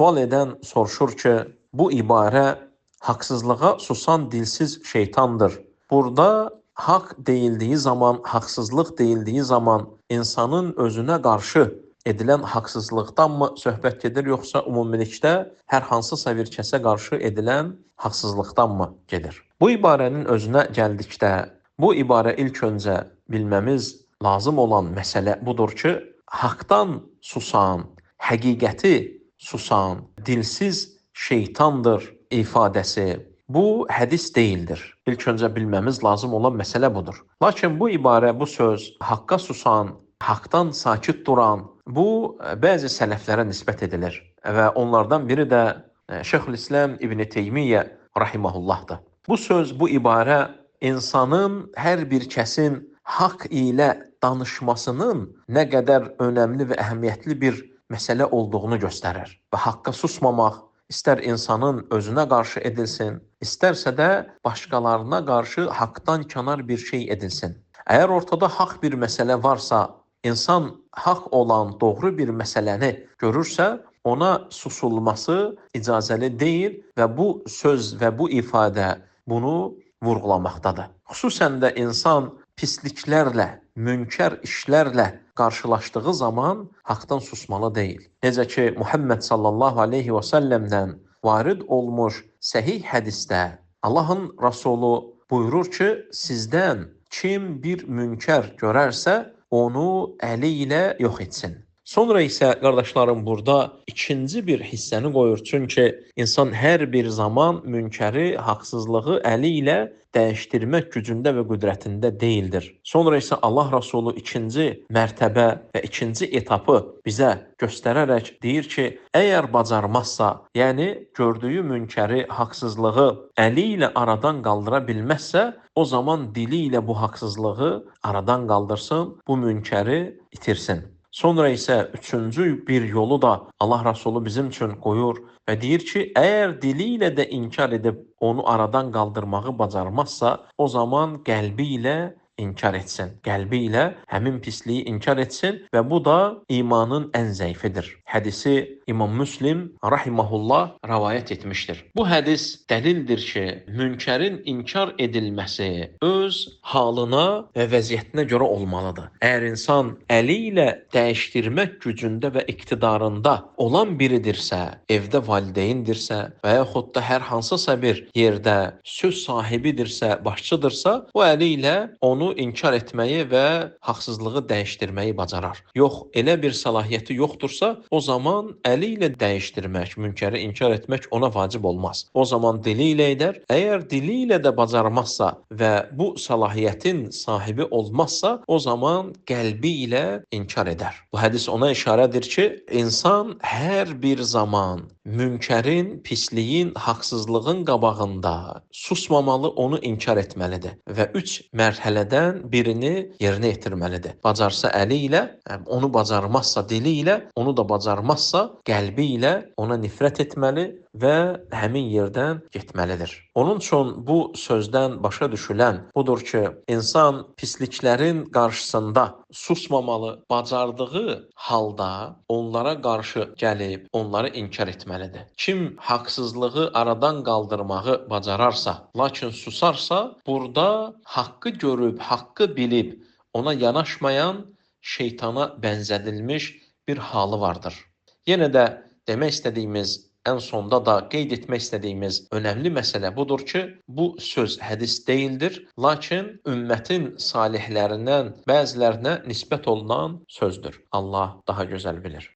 sual edən soruşur ki, bu ibarə haqsızlığa susan dilsiz şeytandır. Burada haqq deyildiyi zaman, haqsızlıq deyildiyi zaman insanın özünə qarşı edilən haqsızlıqdanmı söhbət gedir, yoxsa ümumilikdə hər hansısa bir kəsə qarşı edilən haqsızlıqdanmı gedir? Bu ibarənin özünə gəldikdə, bu ibarə ilk öncə bilməmiz lazım olan məsələ budur ki, haqdan susan, həqiqəti susan, dilsiz şeytandır ifadəsi bu hədis deyildir. İlk öncə bilməmiz lazım olan məsələ budur. Lakin bu ibarə, bu söz haqqa susan, haqdan sakit duran, bu bəzi sələflərə nisbət edilir və onlardan biri də Şeyxülislam İbn Teymiyyə rahimehullahdır. Bu söz, bu ibarə insanın, hər bir kəsin haqq ilə danışmasının nə qədər önəmli və əhəmiyyətli bir məsələ olduğunu göstərir. Və haqqa susmamaq istər insanın özünə qarşı edilsin, istərsə də başqalarına qarşı haqdan kənar bir şey edilsin. Əgər ortada haqq bir məsələ varsa, insan haqq olan doğru bir məsələni görürsə, ona susulması icazəli deyil və bu söz və bu ifadə bunu vurğulamaqdadır. Xüsusən də insan pisliklərlə, münkər işlərlə qarşılaşdığı zaman haqdan susmalı deyil. Necə ki, Muhammed sallallahu aleyhi və səlləmdən varid olmuş səhih hədisdə Allahın Rasulü buyurur ki, sizdən kim bir münkər görərsə, onu əli ilə yox etsin. Sonra isə qardaşlarım burada ikinci bir hissəni qoyur. Çünki insan hər bir zaman münkəri, haqsızlığı əli ilə dəyişdirmək gücündə və qüdrətində deyildir. Sonra isə Allah Rasulü ikinci mərtəbə və ikinci etapı bizə göstərərək deyir ki, əgər bacarmazsa, yəni gördüyü münkəri, haqsızlığı əli ilə aradan qaldıra bilməzsə, o zaman dili ilə bu haqsızlığı aradan qaldırsın, bu münkəri itirsin. Sonra isə üçüncü bir yolu da Allah Rasulü bizim üçün qoyur və deyir ki, əgər dili ilə də inkar edib onu aradan qaldırmağı bacarmazsa, o zaman qəlbi ilə inkar etsin. Qəlbi ilə həmin pisliyi inkar etsin və bu da imanın ən zəifidir. Hədisi İmam Müslim rahimehullah rivayet etmişdir. Bu hədis dəlildir ki, münkərin inkar edilməsi öz halına və vəziyyətinə görə olmalıdır. Əgər insan əli ilə dəyişdirmək gücündə və iqtidarında olan biridirsə, evdə valideyndirsə və yaxud da hər hansısa bir yerdə söz sahibidirsə, başçıdırsa, o əli ilə onu inkar etməyi və haqsızlığı dəyişdirməyi bacarar. Yox, elə bir səlahiyyəti yoxdursa, o zaman əli ilə dəyişdirmək, münkəri inkar etmək ona vacib olmaz. O zaman dili ilə edər. Əgər dili ilə də bacarmazsa və bu səlahiyyətin sahibi olmazsa, o zaman qəlbi ilə inkar edər. Bu hədis ona işarədir ki, insan hər bir zaman münkərin, pisliyin, haqsızlığın qabağında susmamalı, onu inkar etməlidir və 3 mərhələdən birini yerinə yetirməlidir. Bacarsa əli ilə, onu bacarmazsa dili ilə, onu da bacarmazsa qəlbi ilə ona nifrət etməli və həmin yerdən getməlidir. Onun üçün bu sözdən başa düşülən budur ki, insan pisliklərin qarşısında susmamalı, bacardığı halda onlara qarşı gəlib, onları inkar etməlidir. Kim haqsızlığı aradan qaldırmağı bacararsa, lakin susarsa, burada haqqı görüb, haqqı bilib, ona yanaşmayan şeytana bənzədilmiş bir halı vardır. Yenə də demək istədiyimiz, ən sonda da qeyd etmək istədiyimiz önəmli məsələ budur ki, bu söz hədis deyildir, lakin ümmətin salihlərindən bəzilərinə nisbət olunan sözdür. Allah daha gözəl bilir.